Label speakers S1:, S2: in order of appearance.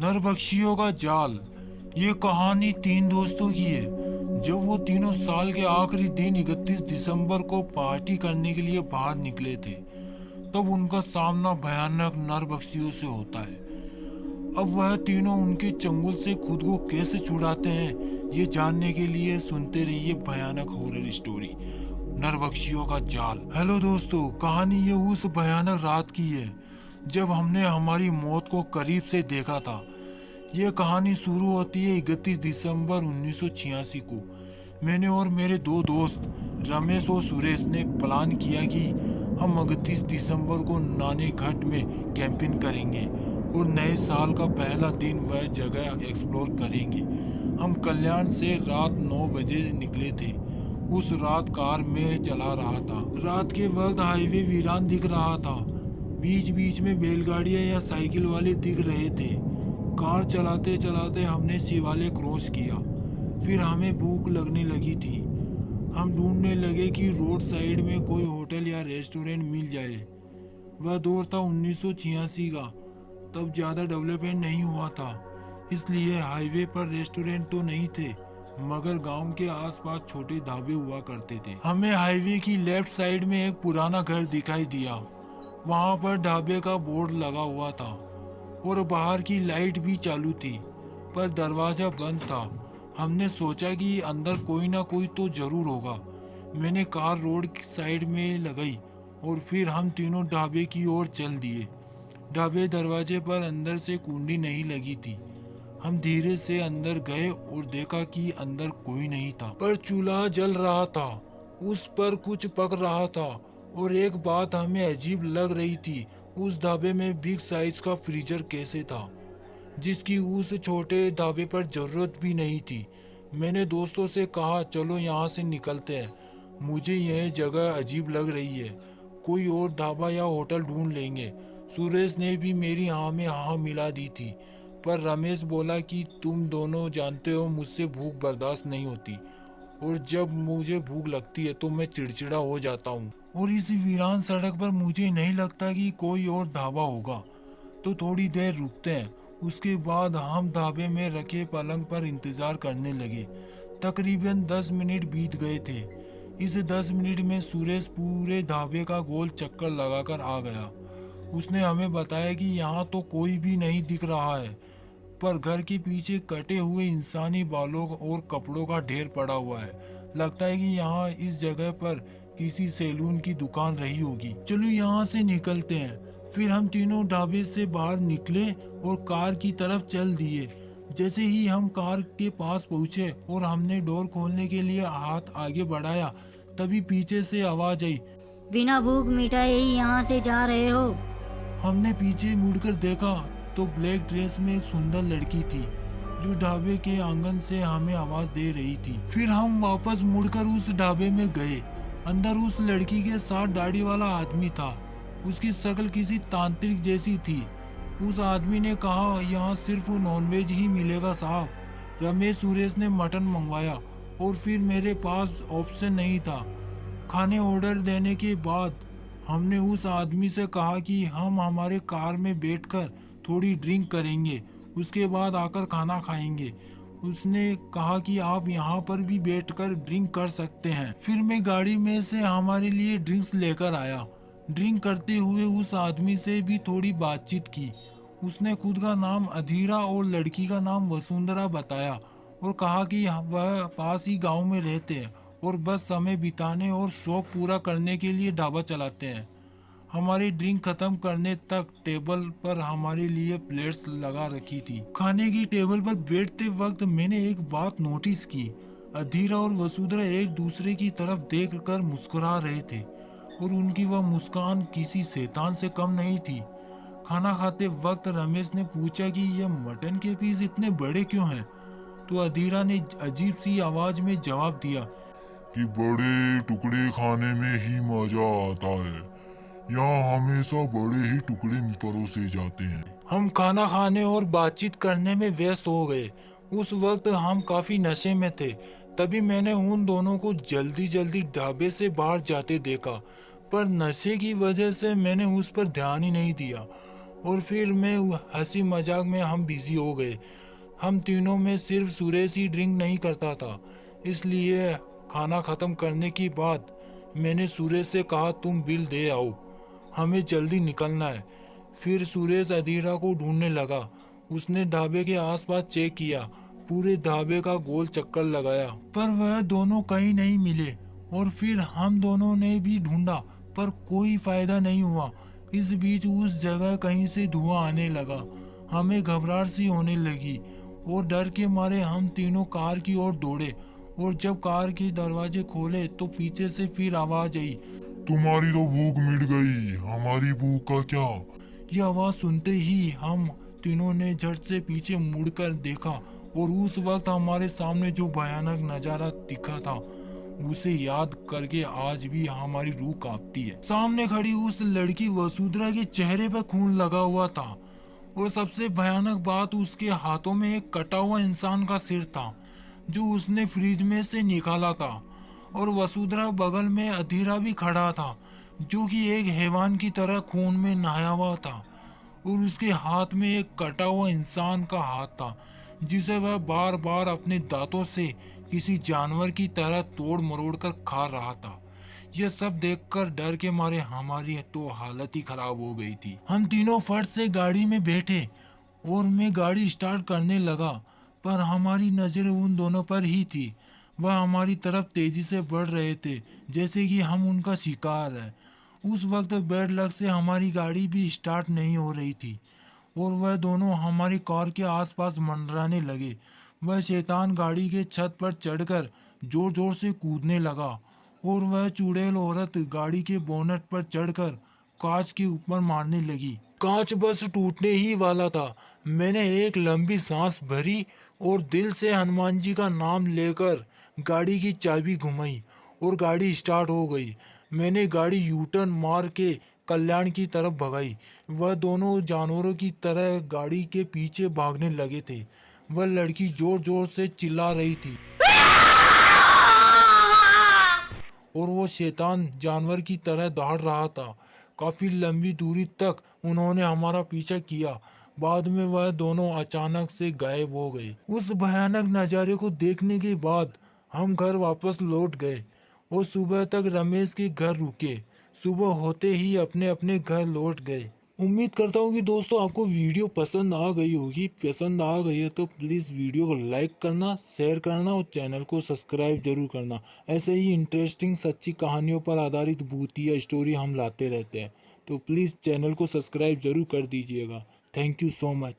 S1: नरबख्शियों का जाल। ये कहानी तीन दोस्तों की है। जब वो तीनों साल के आखिरी दिन 31 दिसंबर को पार्टी करने के लिए बाहर निकले थे, तब उनका सामना भयानक नरबख्शियों से होता है। अब वह तीनों उनके चंगुल से खुद को कैसे छुड़ाते हैं, ये जानने के लिए सुनते रहिए भयानक हॉरर स्टोरी नरबख्शियों का जाल। हेलो दोस्तों, कहानी ये उस भयानक रात की है जब हमने हमारी मौत को करीब से देखा था। यह कहानी शुरू होती है 31 दिसंबर 1986 को। मैंने और मेरे दो दोस्त रमेश और सुरेश ने प्लान किया कि हम 31 दिसंबर को नाने घाट में कैंपिंग करेंगे और नए साल का पहला दिन वह जगह एक्सप्लोर करेंगे। हम कल्याण से रात 9 बजे निकले थे। उस रात कार में चला रहा था। रात के वक्त हाईवे वीरान दिख रहा था। बीच बीच में बैलगाड़ियां या साइकिल वाले दिख रहे थे। कार चलाते चलाते हमने शिवालय क्रॉस किया। फिर हमें भूख लगने लगी थी। हम ढूंढने लगे कि रोड साइड में कोई होटल या रेस्टोरेंट मिल जाए। वह दौर था 1986 का। तब ज़्यादा डेवलपमेंट नहीं हुआ था, इसलिए हाईवे पर रेस्टोरेंट तो नहीं थे, मगर गांव के आसपास छोटे ढाबे हुआ करते थे। हमें हाईवे की लेफ्ट साइड में एक पुराना घर दिखाई दिया। वहां पर ढाबे का बोर्ड लगा हुआ था और बाहर की लाइट भी चालू थी, पर दरवाजा बंद था। हमने सोचा कि अंदर कोई ना कोई तो जरूर होगा। मैंने कार रोड की साइड में लगाई और फिर हम तीनों ढाबे की ओर चल दिए। ढाबे दरवाजे पर अंदर से कुंडी नहीं लगी थी। हम धीरे से अंदर गए और देखा कि अंदर कोई नहीं था, पर चूल्हा जल रहा था, उस पर कुछ पक रहा था। और एक बात हमें अजीब लग रही थी, उस ढाबे में बिग साइज का फ्रीजर कैसे था, जिसकी उस छोटे ढाबे पर जरूरत भी नहीं थी। मैंने दोस्तों से कहा, चलो यहाँ से निकलते हैं, मुझे यह जगह अजीब लग रही है, कोई और ढाबा या होटल ढूंढ लेंगे। सुरेश ने भी मेरी हाँ में हाँ मिला दी थी, पर रमेश बोला कि तुम दोनों जानते हो मुझसे भूख बर्दाश्त नहीं होती, और जब मुझे भूख लगती है तो मैं चिड़चिड़ा हो जाता हूँ, और इस वीरान सड़क पर मुझे नहीं लगता कि कोई और ढाबा होगा, तो थोड़ी देर रुकते हैं। उसके बाद हम ढाबे में रखे पलंग पर इंतजार करने लगे। तकरीबन 10 मिनट बीत गए थे। इस 10 मिनट में सुरेश पूरे ढाबे का गोल चक्कर लगाकर आ गया। उसने हमें बताया कि यहाँ तो कोई भी नहीं दिख रहा है, पर घर के पीछे कटे हुए इंसानी बालों और कपड़ों का ढेर पड़ा हुआ है। लगता है कि यहाँ इस जगह पर किसी सैलून की दुकान रही होगी। चलो यहाँ से निकलते हैं। फिर हम तीनों ढाबे से बाहर निकले और कार की तरफ चल दिए। जैसे ही हम कार के पास पहुंचे और हमने डोर खोलने के लिए हाथ आगे बढ़ाया, तभी पीछे से आवाज आई,
S2: बिना भूख मिटाए ही यहाँ से जा रहे हो?
S1: हमने पीछे मुड़कर देखा तो ब्लैक ड्रेस में एक सुंदर लड़की थी जो ढाबे के आंगन से हमें आवाज दे रही थी। फिर हम वापस मुड़कर उस ढाबे में गए। अंदर उस लड़की के साथ दाढ़ी वाला आदमी था। उसकी शक्ल किसी तांत्रिक जैसी थी। उस आदमी ने कहा, यहाँ सिर्फ नॉनवेज ही मिलेगा साहब। रमेश सुरेश ने मटन मंगवाया और फिर मेरे पास ऑप्शन नहीं था। खाने ऑर्डर देने के बाद हमने उस आदमी से कहा कि हम हमारे कार में बैठकर थोड़ी ड्रिंक करेंगे, उसके बाद आकर खाना खाएंगे। उसने कहा कि आप यहाँ पर भी बैठकर ड्रिंक कर सकते हैं। फिर मैं गाड़ी में से हमारे लिए ड्रिंक्स लेकर आया। ड्रिंक करते हुए उस आदमी से भी थोड़ी बातचीत की। उसने खुद का नाम अधीरा और लड़की का नाम वसुंधरा बताया और कहा कि वह पास ही गांव में रहते हैं और बस समय बिताने और शौक पूरा करने के लिए ढाबा चलाते हैं। हमारी ड्रिंक खत्म करने तक टेबल पर हमारे लिए प्लेट्स लगा रखी थी। खाने की टेबल पर बैठते वक्त मैंने एक बात नोटिस की। अधीरा और वसुंधरा एक दूसरे की तरफ देखकर मुस्कुरा रहे थे और उनकी वह मुस्कान किसी शैतान से कम नहीं थी। खाना खाते वक्त रमेश ने पूछा कि यह मटन के पीस इतने बड़े क्यों हैं? तो अधीरा ने अजीब सी आवाज में जवाब दिया
S3: कि बड़े टुकड़े खाने में ही मजा आता है, यहाँ हमेशा बड़े ही टुकड़े परोसे जाते हैं।
S1: हम खाना खाने और बातचीत करने में व्यस्त हो गए। उस वक्त हम काफी नशे में थे। तभी मैंने उन दोनों को जल्दी जल्दी ढाबे से बाहर जाते देखा, पर नशे की वजह से मैंने उस पर ध्यान ही नहीं दिया। और फिर मैं हंसी मजाक में हम बिजी हो गए। हम तीनों में सिर्फ सुरेश ही ड्रिंक नहीं करता था, इसलिए खाना खत्म करने के बाद मैंने सुरेश से कहा तुम बिल दे आओ, हमें जल्दी निकलना है। फिर सुरेश अधीरा को ढूंढने लगा। उसने ढाबे के आसपास चेक किया, पूरे ढाबे का गोल चक्कर लगाया, पर वह दोनों कहीं नहीं मिले। और फिर हम दोनों ने भी ढूंढा, पर कोई फायदा नहीं हुआ। इस बीच उस जगह कहीं से धुआं आने लगा। हमें घबराहट सी होने लगी और डर के मारे हम तीनों कार की ओर दौड़े। और जब कार के दरवाजे खोले तो पीछे से फिर आवाज आई,
S3: तुम्हारी तो भूख मिट गई, हमारी भूख का क्या?
S1: ये आवाज सुनते ही हम तीनों ने झट से पीछे मुड़कर देखा और उस वक्त हमारे सामने जो भयानक नजारा दिखा था उसे याद करके आज भी हमारी रूह कांपती है। सामने खड़ी उस लड़की वसुंधरा के चेहरे पर खून लगा हुआ था और सबसे भयानक बात, उसके हाथों में एक कटा हुआ इंसान का सिर था जो उसने फ्रिज में से निकाला था। और वसुंधरा बगल में अधीरा भी खड़ा था जो कि एक हैवान की तरह खून में नहाया हुआ था और उसके हाथ में एक कटा हुआ इंसान का हाथ था जिसे वह बार बार अपने दांतों से किसी जानवर की तरह तोड़ मरोड़ कर खा रहा था। यह सब देखकर डर के मारे हमारी तो हालत ही खराब हो गई थी। हम तीनों फट से गाड़ी में बैठे और मैं गाड़ी स्टार्ट करने लगा, पर हमारी नजरें उन दोनों पर ही थी। वह हमारी तरफ तेजी से बढ़ रहे थे जैसे कि हम उनका शिकार है। उस वक्त बैड लक से हमारी गाड़ी भी स्टार्ट नहीं हो रही थी और वह दोनों हमारी कार के आसपास मंडराने लगे। वह शैतान गाड़ी के छत पर चढ़कर जोर जोर से कूदने लगा और वह चुड़ैल औरत गाड़ी के बोनट पर चढ़कर कांच के ऊपर मारने लगी। कांच बस टूटने ही वाला था। मैंने एक लंबी सांस भरी और दिल से हनुमान जी का नाम लेकर गाड़ी की चाबी घुमाई और गाड़ी स्टार्ट हो गई। मैंने गाड़ी यू टर्न मार के कल्याण की तरफ भगाई। वह दोनों जानवरों की तरह गाड़ी के पीछे भागने लगे थे। वह लड़की जोर जोर से चिल्ला रही थी और वो शैतान जानवर की तरह दौड़ रहा था। काफी लंबी दूरी तक उन्होंने हमारा पीछा किया। बाद में वह दोनों अचानक से गायब हो गए। उस भयानक नज़ारे को देखने के बाद हम घर वापस लौट गए और सुबह तक रमेश के घर रुके। सुबह होते ही अपने अपने घर लौट गए। उम्मीद करता हूँ कि दोस्तों आपको वीडियो पसंद आ गई होगी। पसंद आ गई है तो प्लीज़ वीडियो को लाइक करना, शेयर करना और चैनल को सब्सक्राइब जरूर करना। ऐसे ही इंटरेस्टिंग सच्ची कहानियों पर आधारित भूतिया स्टोरी हम लाते रहते हैं, तो प्लीज़ चैनल को सब्सक्राइब जरूर कर दीजिएगा। Thank you so much.